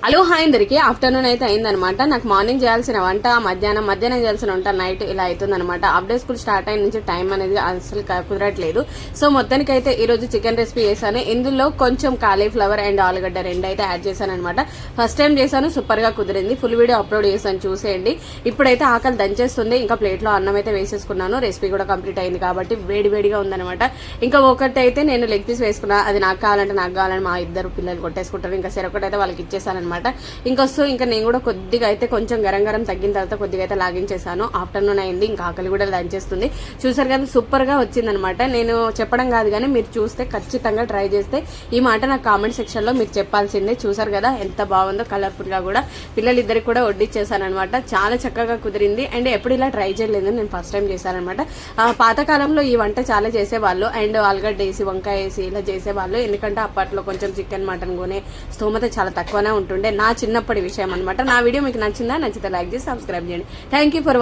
Hello hi అందరికి afternoon అయితే అయిందనమాట. నాకు మార్నింగ్ చేయాల్సిన వంట మధ్యాహ్నం చేయాల్సిన వంట నైట్ ఇలా అవుతుందన్నమాట. హాఫ్ డే స్కూల్ స్టార్ట్ అయిన నుంచి టైం అనేది అసలు కుదరట్లేదు. సో మొత్తానికి అయితే ఈ రోజు చికెన్ రెసిపీ చేశాను. ఇందులో కొంచెం కాలీఫ్లవర్ అండ్ ఆలుగడ్డ రెండు అయితే యాడ్ చేశాను అనమాట. ఫస్ట్ టైం చేశాను, సూపర్ గా కుదిరింది. ఫుల్ వీడియో అప్లోడ్ చేశాను, చూసేయండి. ఇప్పుడైతే ఆకలి దంచేస్తుంది. ఇంకా ప్లేట్ లో అన్నం అయితే వేసేసుకున్నాను. రెసిపీ కూడా కంప్లీట్ అయింది కాబట్టి వేడివేడిగా ఉందనమాట. ఇంకా ఒకటి అయితే నేను లెగ్ పీస్ వేసుకున్నా. అది నాకు కావాలని మా ఇద్దరు పిల్లలు కొట్టేసుకుంటారు. ఇంకా సరే అయితే వాళ్ళకి ఇచ్చేసాను. ఇంకా నేను కూడా కొద్దిగా అయితే కొంచెం గరం తగ్గిన తర్వాత కొద్దిగా అయితే లాగించేసాను. ఆఫ్టర్నూన్ అయింది, ఇంకా ఆకలి కూడా దంచేస్తుంది. చూసారు కదా, సూపర్ గా వచ్చిందనమాట. నేను చెప్పడం కాదు కానీ మీరు చూస్తే ఖచ్చితంగా ట్రై చేస్తే ఈ మాట నాకు కామెంట్ సెక్షన్ లో మీరు చెప్పాల్సిందే. చూసారు కదా ఎంత బాగుందో, కలర్ఫుల్ గా కూడా. పిల్లలిద్దరికి కూడా వడ్డిచ్చేసాను అనమాట. చాలా చక్కగా కుదిరింది. అండ్ ఎప్పుడు ఇలా ట్రై చేయలేదు, నేను ఫస్ట్ టైం చేశాను అనమాట. పాతకాలంలో ఈ వంట చాలా చేసేవాళ్ళు. అండ్ ఆలుగడ్డ వేసి వంకాయ వేసి ఇలా చేసేవాళ్ళు. ఎందుకంటే అప్పట్లో కొంచెం చికెన్ మటన్ కొనే స్తోమత చాలా తక్కువనే ఉంటుండే. నా చిన్నప్పటి విషయం అనమాట. నా వీడియో మీకు నచ్చితే లైక్ చేసి సబ్స్క్రైబ్ చేయండి. Thank you for